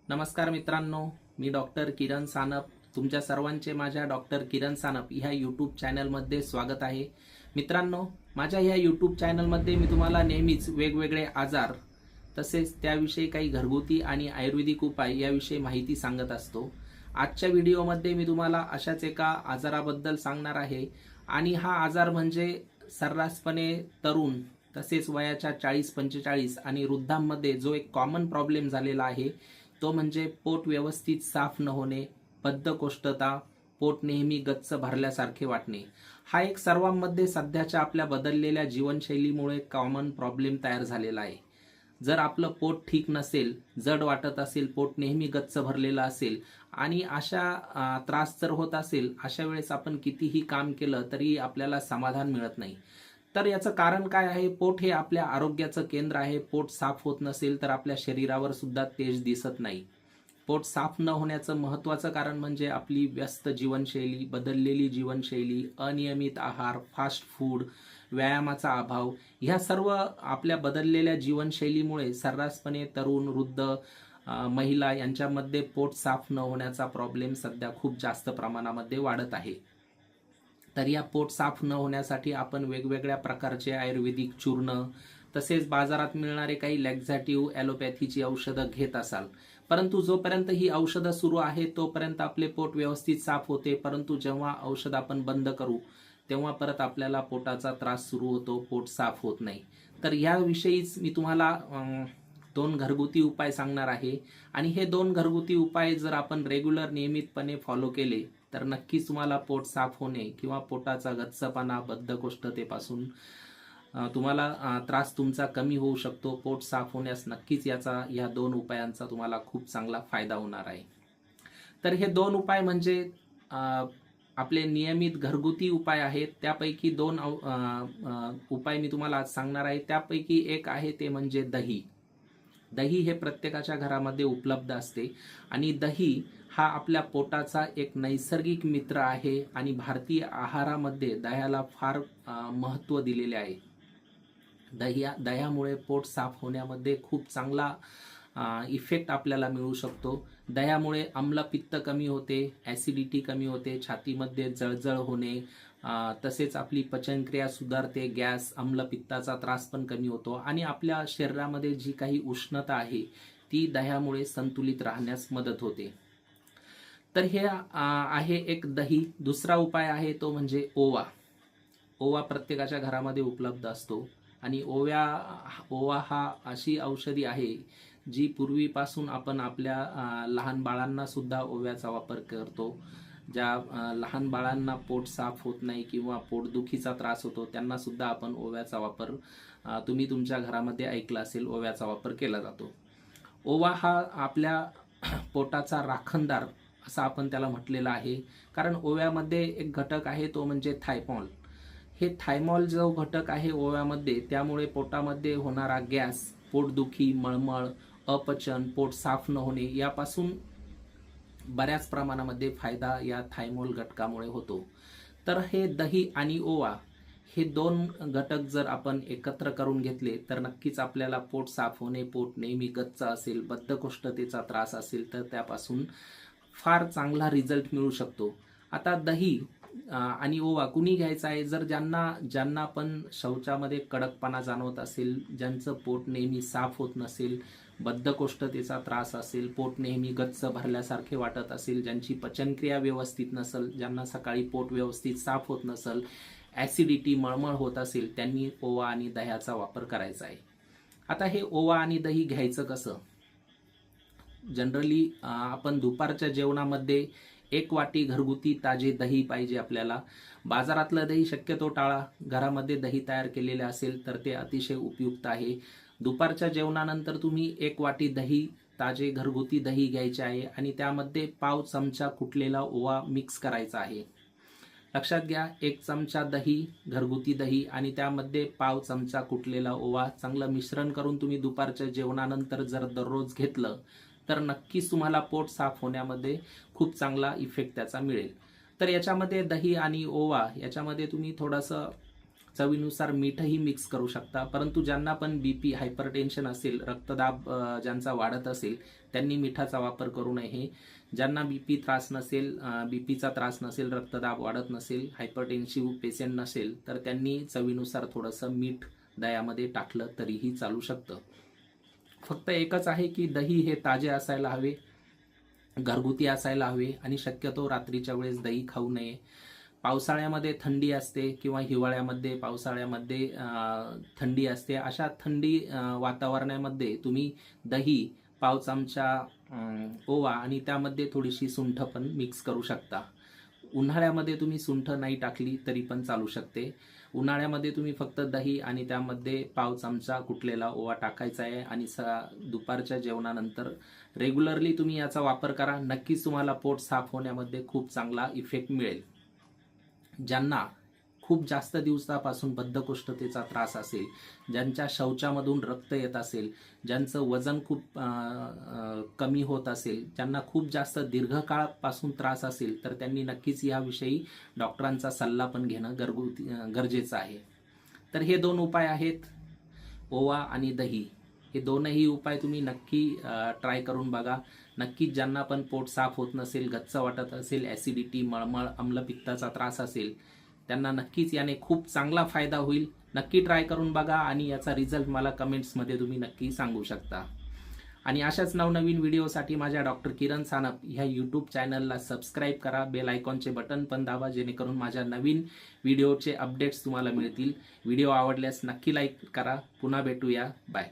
नमस्कार मित्रांनो, मी डॉक्टर किरण सानप. तुमच्या सर्वांचे माझ्या डॉक्टर किरण सानप ह्या यूट्यूब चॅनलमध्ये स्वागत आहे. मित्रांनो, माझ्या ह्या यूट्यूब चॅनलमध्ये मी तुम्हाला नेहमीच वेगवेगळे आजार तसेच त्याविषयी काही घरगुती आणि आयुर्वेदिक उपाय याविषयी माहिती सांगत असतो. आजच्या व्हिडिओमध्ये मी तुम्हाला अशाच एका आजाराबद्दल सांगणार आहे आणि हा आजार म्हणजे सर्रासपणे तरुण तसेच वयाच्या 40-45 आणि वृद्धांमध्ये जो एक कॉमन प्रॉब्लेम झालेला आहे तो म्हणजे पोट व्यवस्थित साफ न होणे, बद्धकोष्ठता, पोट नेहमी गच्च भरल्यासारखे वाटणे. हा एक सर्वांमध्ये सध्याच्या आपल्या बदललेल्या जीवनशैलीमुळे कॉमन प्रॉब्लेम तयार झालेला आहे. जर आपलं पोट ठीक नसेल, जड वाटत असेल, पोट नेहमी गच्च भरलेलं असेल आणि अशा त्रास जर होत असेल, अशा वेळेस आपण कितीही काम केलं तरी आपल्याला समाधान मिळत नाही. तर याचं कारण काय आहे? पोट हे आपल्या आरोग्याचं केंद्र आहे. पोट साफ होत नसेल तर आपल्या शरीरावर सुद्धा तेज दिसत नाही. पोट साफ न होण्याचं महत्त्वाचं कारण म्हणजे आपली व्यस्त जीवनशैली, बदललेली जीवनशैली, अनियमित आहार, फास्ट फूड, व्यायामाचा अभाव. ह्या सर्व आपल्या बदललेल्या जीवनशैलीमुळे सर्रासपणे तरुण, वृद्ध, महिला यांच्यामध्ये पोट साफ न होण्याचा प्रॉब्लेम सध्या खूप जास्त प्रमाणामध्ये वाढत आहे. तर या पोट साफ न होण्यासाठी आपण वेगवेगळ्या प्रकारचे आयुर्वेदिक चूर्ण तसेच बाजारात मिळणारे काही लॅक्झॅटिव्ह ॲलोपॅथीची औषधं घेत असाल, परंतु जोपर्यंत ही औषधं सुरू आहे तोपर्यंत आपले पोट व्यवस्थित साफ होते. परंतु जेव्हा औषध आपण बंद करू तेव्हा परत आपल्याला पोटाचा त्रास सुरू होतो, पोट साफ होत नाही. तर याविषयीच मी तुम्हाला 2 घरगुती उपाय सांगणार आहे आणि हे 2 घरगुती उपाय जर आपण रेग्युलर नियमितपणे फॉलो केले तर नक्कीच तुम्हाला पोट साफ होणे किंवा पोटाचा गच्चपणा, बद्धकोष्ठतेपासून तुम्हाला त्रास तुमचा कमी होऊ शकतो. पोट साफ होण्यास नक्कीच या 2 उपायांचा तुम्हाला खूप चांगला फायदा होणार आहे. तर हे 2 उपाय म्हणजे आपले नियमित घरगुती उपाय आहेत. त्यापैकी 2 उपाय मी तुम्हाला आज सांगणार आहे. त्यापैकी एक आहे ते म्हणजे दही. दही हे प्रत्येकाच्या घरामध्ये उपलब्ध असते आणि दही हा आपल्या पोटाचा एक नैसर्गिक मित्र आहे आणि भारतीय आहारामध्ये दह्याला फार महत्त्व दिलेले आहे. दह्यामुळे पोट साफ होण्यामध्ये खूप चांगला इफेक्ट आपल्याला मिळू शकतो. दह्यामुळे आम्लपित्त कमी होते, ॲसिडिटी कमी होते, छातीमध्ये जळजळ होणे, तसेच आपली पचनक्रिया सुधारते, गॅस, आम्लपित्ताचा त्रास पण कमी होतो आणि आपल्या शरीरामध्ये जी काही उष्णता आहे ती दह्यामुळे संतुलित राहण्यास मदत होते. तर हे आहे एक दही. दुसरा उपाय आहे तो म्हणजे ओवा. ओवा प्रत्येकाच्या घरामध्ये उपलब्ध असतो आणि ओवा हा अशी औषधी आहे जी पूर्वीपासून आपण आपल्या लहान बाळांना सुद्धा ओव्याचा वापर करतो. ज्या लहान बाळांना पोट साफ होत नाही किंवा पोटदुखीचा त्रास होतो त्यांना सुद्धा आपण ओव्याचा वापर, तुम्ही तुमच्या घरामध्ये ऐकला असेल, ओव्याचा वापर केला जातो. ओवा हा आपल्या पोटाचा राखणदार असं आपण त्याला म्हटलेलं आहे, कारण ओव्यामध्ये एक घटक आहे तो म्हणजे थायमॉल. हे थायमॉल जो घटक आहे ओव्यामध्ये, त्यामुळे पोटामध्ये होणारा गॅस, पोटदुखी, मळमळ, अपचन, पोट साफ न होणे यापासून बऱ्याच प्रमाणामध्ये फायदा या थायमॉल घटकामुळे होतो. तर हे दही आणि ओवा हे 2 घटक जर आपण एकत्र करून घेतले तर नक्कीच आपल्याला पोट साफ होणे, पोट नेहमी गच्च असेल, बद्धकोष्ठतेचा त्रास असेल तर त्यापासून फार चांगला रिझल्ट मिळू शकतो. आता दही आणि ओवा कुणी घ्यायचा आहे? जर ज्यांना पण शौचामध्ये कडकपणा जाणवत असेल, ज्यांचं पोट नेहमी साफ होत नसेल, बद्धकोष्ठतेचा त्रास असेल, पोट नेहमी गच्च भरल्यासारखे वाटत असेल, ज्यांची पचनक्रिया व्यवस्थित नसेल, ज्यांना सकाळी पोट व्यवस्थित साफ होत नसेल, ॲसिडिटी, मळमळ होत असेल, त्यांनी ओवा आणि दह्याचा वापर करायचा आहे. आता हे ओवा आणि दही घ्यायचं कसं? जनरली आपण दुपारच्या जेवणामध्ये 1 वाटी घरगुती ताजे दही पाहिजे आपल्याला. बाजारातलं दही शक्यतो टाळा. घरामध्ये दही तयार केलेले असेल तर ते अतिशय उपयुक्त आहे. दुपारच्या जेवणानंतर तुम्ही 1 वाटी दही, ताजे घरगुती दही घ्यायचे आहे आणि त्यामध्ये पाव चमचा कुटलेला ओवा मिक्स करायचा आहे. लक्षात घ्या, 1 चमचा दही, घरगुती दही आणि त्यामध्ये पाव चमचा कुटलेला ओवा, चांगलं मिश्रण करून तुम्ही दुपारच्या जेवणानंतर जर दररोज घेतलं तर नक्कीच तुम्हाला पोट साफ होण्यामध्ये खूप चांगला इफेक्ट त्याचा मिळेल. तर याच्यामध्ये दही आणि ओवा याच्यामध्ये तुम्ही थोडंसं चवीनुसार मीठही मिक्स करू शकता. परंतु ज्यांना पण बीपी हायपरटेन्शन असेल, रक्तदाब ज्यांचा वाढत असेल त्यांनी मिठाचा वापर करू नये. ज्यांना बीपी त्रास नसेल, बीपीचा त्रास नसेल, रक्तदाब वाढत नसेल, हायपरटेन्सिव्ह पेशंट नसेल तर त्यांनी चवीनुसार थोडंसं मीठ दह्यामध्ये टाकलं तरीही चालू शकतं. फक्त एकच आहे की दही हे ताजे असायला हवे, घरगुती असायला हवे आणि शक्यतो रात्रीच्या वेळेस दही खाऊ नये. पावसाळ्यामध्ये थंडी असते किंवा हिवाळ्यामध्ये पावसाळ्यामध्ये थंडी असते. अशा थंडी वातावरणामध्ये तुम्ही दही, पाव चमचा ओवा आणि त्यामध्ये थोडीशी सुंठ पण मिक्स करू शकता. उन्हाळ्यामध्ये तुम्ही सुंठ नाही टाकली तरी पण चालू शकते. उन्हाळ्यामध्ये तुम्ही फक्त दही आणि त्यामध्ये पाव चमचा कुटलेला ओवा टाकायचा आहे आणि दुपारच्या जेवणानंतर रेग्युलरली तुम्ही याचा वापर करा. नक्कीच तुम्हाला पोट साफ होण्यामध्ये खूप चांगला इफेक्ट मिळेल. ज्यांना खूप जास्त दिवसापासून बद्धकोष्ठतेचा त्रास असेल, ज्यांच्या शौचामधून रक्त येत असेल, ज्यांचं वजन खूप कमी होत असेल, ज्यांना खूप जास्त दीर्घकाळापासून त्रास असेल तर त्यांनी नक्कीच याविषयी डॉक्टरांचा सल्ला पण घेणं गरजेचं आहे. तर हे 2 उपाय आहेत, ओवा आणि दही. हे दोनही उपाय तुम्ही नक्की ट्राय करून बघा. नक्कीच ज्यांना पण पोट साफ होत नसेल, गच्च वाटत असेल, ॲसिडिटी, मळमळ, आम्लपित्ताचा त्रास असेल त्यांना नक्कीच याने खूप चांगला फायदा होईल. नक्की ट्राय करून बघा आणि याचा रिझल्ट मला कमेंट्समध्ये तुम्ही नक्की सांगू शकता. आणि अशाच नवनवीन व्हिडिओसाठी माझ्या डॉक्टर किरण सानप ह्या यूट्यूब चॅनलला सबस्क्राईब करा. बेल आयकॉनचे बटन पण दाबा जेणेकरून माझ्या नवीन व्हिडिओचे अपडेट्स तुम्हाला मिळतील. व्हिडिओ आवडल्यास नक्की लाईक करा. पुन्हा भेटूया. बाय.